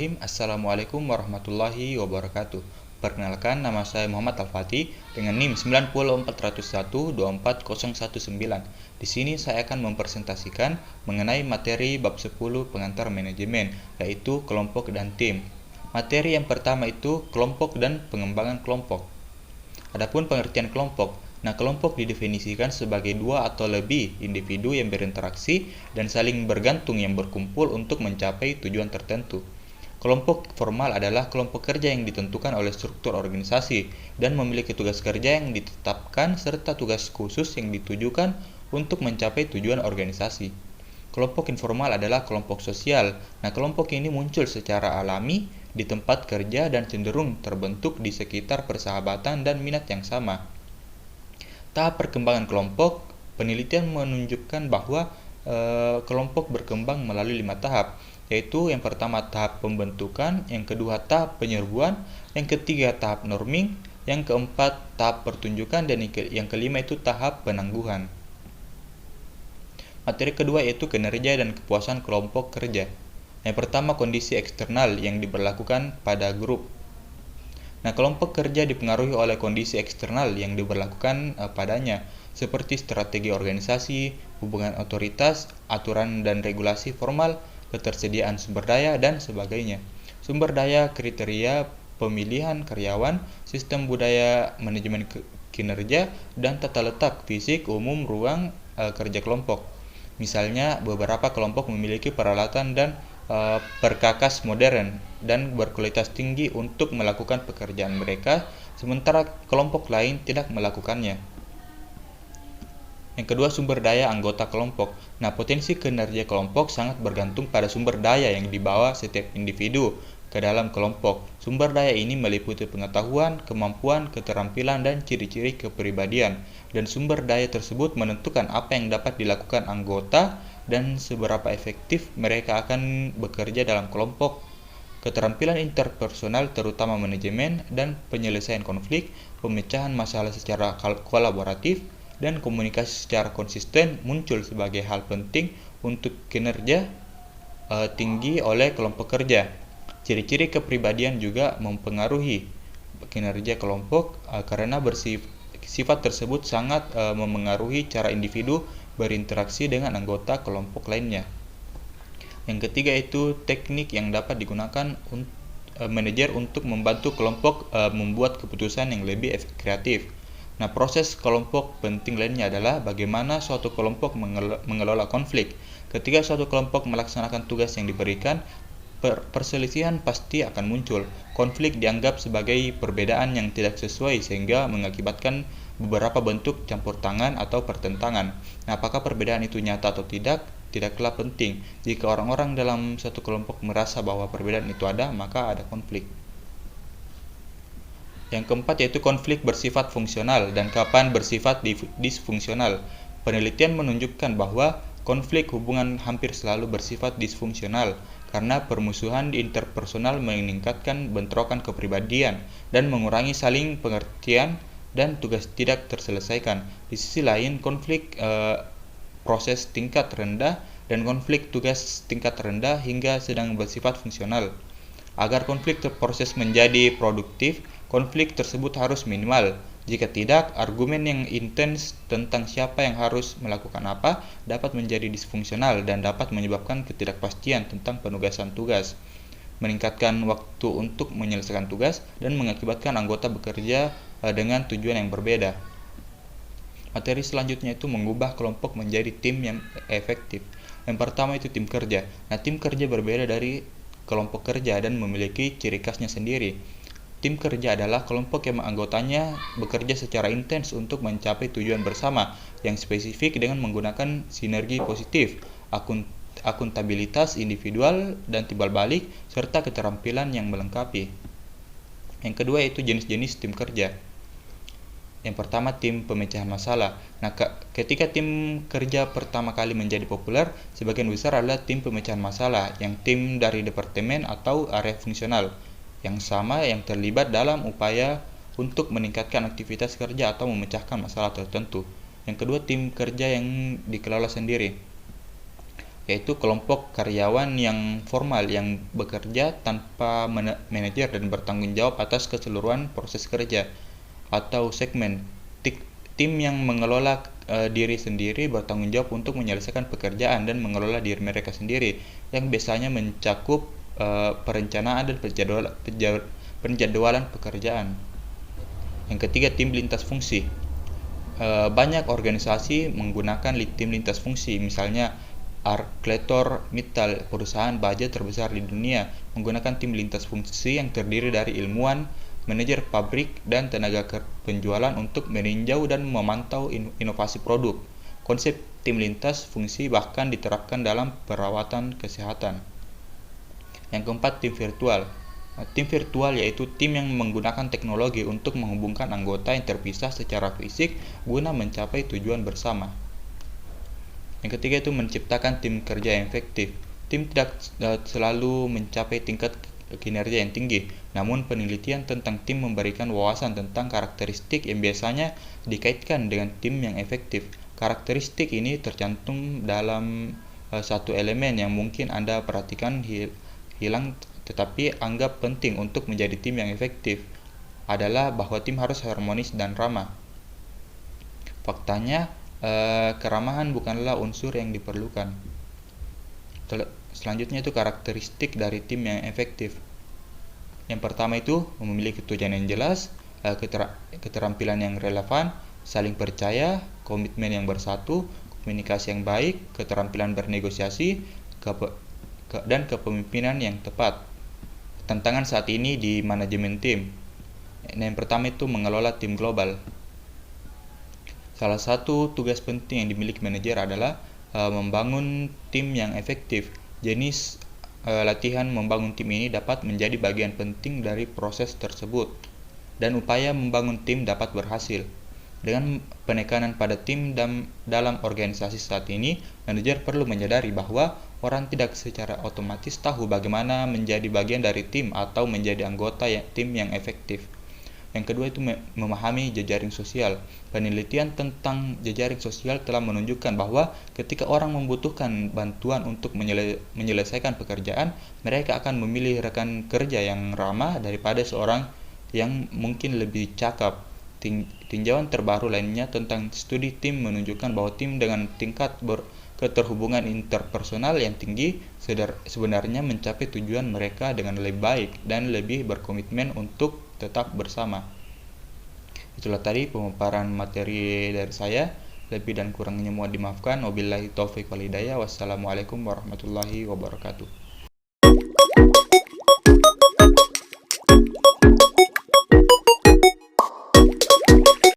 Bismillahirrahmanirrahim. Assalamualaikum warahmatullahi wabarakatuh. Perkenalkan, nama saya Muhammad Al-Fatih dengan NIM 90401-24019. Di sini saya akan mempresentasikan mengenai materi bab 10 pengantar manajemen, yaitu kelompok dan tim. Materi yang pertama itu kelompok dan pengembangan kelompok. Adapun pengertian kelompok, kelompok didefinisikan sebagai dua atau lebih individu yang berinteraksi dan saling bergantung yang berkumpul untuk mencapai tujuan tertentu. Kelompok formal adalah kelompok kerja yang ditentukan oleh struktur organisasi dan memiliki tugas kerja yang ditetapkan serta tugas khusus yang ditujukan untuk mencapai tujuan organisasi. Kelompok informal adalah kelompok sosial. Kelompok ini muncul secara alami di tempat kerja dan cenderung terbentuk di sekitar persahabatan dan minat yang sama. Tahap perkembangan kelompok, penelitian menunjukkan bahwa kelompok berkembang melalui 5 tahap, yaitu yang pertama tahap pembentukan, yang kedua tahap penyerbuan, yang ketiga tahap norming, yang keempat tahap pertunjukan, dan yang kelima itu tahap penangguhan. Materi kedua yaitu kinerja dan kepuasan kelompok kerja. Yang pertama kondisi eksternal yang diberlakukan pada grup. Kelompok kerja dipengaruhi oleh kondisi eksternal yang diberlakukan padanya, seperti strategi organisasi, hubungan otoritas, aturan dan regulasi formal, ketersediaan sumber daya, dan sebagainya. Sumber daya, kriteria, pemilihan karyawan, sistem budaya manajemen kinerja, dan tata letak fisik umum ruang kerja kelompok. Misalnya, beberapa kelompok memiliki peralatan dan perkakas modern dan berkualitas tinggi untuk melakukan pekerjaan mereka, sementara kelompok lain tidak melakukannya. Yang kedua, sumber daya anggota kelompok. Potensi kinerja kelompok sangat bergantung pada sumber daya yang dibawa setiap individu ke dalam kelompok. Sumber daya ini meliputi pengetahuan, kemampuan, keterampilan, dan ciri-ciri kepribadian. Dan sumber daya tersebut menentukan apa yang dapat dilakukan anggota dan seberapa efektif mereka akan bekerja dalam kelompok. Keterampilan interpersonal terutama manajemen dan penyelesaian konflik, pemecahan masalah secara kolaboratif, dan komunikasi secara konsisten muncul sebagai hal penting untuk kinerja tinggi oleh kelompok kerja. Ciri-ciri kepribadian juga mempengaruhi kinerja kelompok karena sifat tersebut sangat memengaruhi cara individu berinteraksi dengan anggota kelompok lainnya. Yang ketiga itu teknik yang dapat digunakan manajer untuk membantu kelompok membuat keputusan yang lebih kreatif. Proses kelompok penting lainnya adalah bagaimana suatu kelompok mengelola konflik. Ketika suatu kelompok melaksanakan tugas yang diberikan, perselisihan pasti akan muncul. Konflik dianggap sebagai perbedaan yang tidak sesuai sehingga mengakibatkan beberapa bentuk campur tangan atau pertentangan. Apakah perbedaan itu nyata atau tidak? Tidaklah penting. Jika orang-orang dalam satu kelompok merasa bahwa perbedaan itu ada, maka ada konflik. Yang keempat yaitu konflik bersifat fungsional dan kapan bersifat disfungsional. Penelitian menunjukkan bahwa konflik hubungan hampir selalu bersifat disfungsional karena permusuhan interpersonal meningkatkan bentrokan kepribadian dan mengurangi saling pengertian dan tugas tidak terselesaikan. Di sisi lain, konflik proses tingkat rendah dan konflik tugas tingkat rendah hingga sedang bersifat fungsional. Agar konflik terproses menjadi produktif, konflik tersebut harus minimal. Jika tidak, argumen yang intens tentang siapa yang harus melakukan apa dapat menjadi disfungsional dan dapat menyebabkan ketidakpastian tentang penugasan tugas, meningkatkan waktu untuk menyelesaikan tugas, dan mengakibatkan anggota bekerja dengan tujuan yang berbeda. Materi selanjutnya itu mengubah kelompok menjadi tim yang efektif. Yang pertama itu tim kerja. Tim kerja berbeda dari kelompok kerja dan memiliki ciri khasnya sendiri. Tim kerja adalah kelompok yang anggotanya bekerja secara intens untuk mencapai tujuan bersama yang spesifik dengan menggunakan sinergi positif, akuntabilitas individual dan timbal balik, serta keterampilan yang melengkapi. Yang kedua yaitu jenis-jenis tim kerja. Yang pertama, tim pemecahan masalah. Ketika tim kerja pertama kali menjadi populer, sebagian besar adalah tim pemecahan masalah, yang tim dari departemen atau area fungsional yang sama yang terlibat dalam upaya untuk meningkatkan aktivitas kerja atau memecahkan masalah tertentu. Yang kedua, tim kerja yang dikelola sendiri. yaitu kelompok karyawan yang formal yang bekerja tanpa manajer dan bertanggung jawab atas keseluruhan proses kerja, atau segmen tim yang mengelola diri sendiri, bertanggung jawab untuk menyelesaikan pekerjaan dan mengelola diri mereka sendiri, yang biasanya mencakup perencanaan dan penjadwalan pekerjaan. Yang ketiga, tim lintas fungsi. Banyak organisasi menggunakan tim lintas fungsi, misalnya ArcelorMittal, perusahaan baja terbesar di dunia, menggunakan tim lintas fungsi yang terdiri dari ilmuwan, manajer pabrik, dan tenaga penjualan untuk meninjau dan memantau inovasi produk. Konsep tim lintas fungsi bahkan diterapkan dalam perawatan kesehatan. Yang keempat, tim virtual. Tim virtual yaitu tim yang menggunakan teknologi untuk menghubungkan anggota yang terpisah secara fisik guna mencapai tujuan bersama. Yang ketiga itu menciptakan tim kerja yang efektif. Tim tidak selalu mencapai tingkat kinerja yang tinggi, namun penelitian tentang tim memberikan wawasan tentang karakteristik yang biasanya dikaitkan dengan tim yang efektif. Karakteristik ini tercantum dalam satu elemen yang mungkin Anda perhatikan hilang, tetapi anggap penting untuk menjadi tim yang efektif, adalah bahwa tim harus harmonis dan ramah. Faktanya, keramahan bukanlah unsur yang diperlukan. Selanjutnya itu karakteristik dari tim yang efektif. Yang pertama itu memiliki tujuan yang jelas, keterampilan yang relevan, saling percaya, komitmen yang bersatu, komunikasi yang baik, keterampilan bernegosiasi, dan kepemimpinan yang tepat. Tantangan saat ini di manajemen tim. Yang pertama itu mengelola tim global. Salah satu tugas penting yang dimiliki manajer adalah membangun tim yang efektif. Jenis latihan membangun tim ini dapat menjadi bagian penting dari proses tersebut, dan upaya membangun tim dapat berhasil. Dengan penekanan pada tim dalam organisasi saat ini, manajer perlu menyadari bahwa orang tidak secara otomatis tahu bagaimana menjadi bagian dari tim atau menjadi anggota tim yang efektif. Yang kedua itu memahami jejaring sosial. Penelitian tentang jejaring sosial telah menunjukkan bahwa ketika orang membutuhkan bantuan untuk menyelesaikan pekerjaan, mereka akan memilih rekan kerja yang ramah daripada seorang yang mungkin lebih cakap. Tinjauan terbaru lainnya tentang studi tim menunjukkan bahwa tim dengan tingkat keterhubungan interpersonal yang tinggi sebenarnya mencapai tujuan mereka dengan lebih baik dan lebih berkomitmen untuk tetap bersama. Itulah tadi pemaparan materi dari saya. Lebih dan kurangnya mohon dimaafkan. Wabillahi taufiq wal hidayah. Wassalamualaikum warahmatullahi wabarakatuh.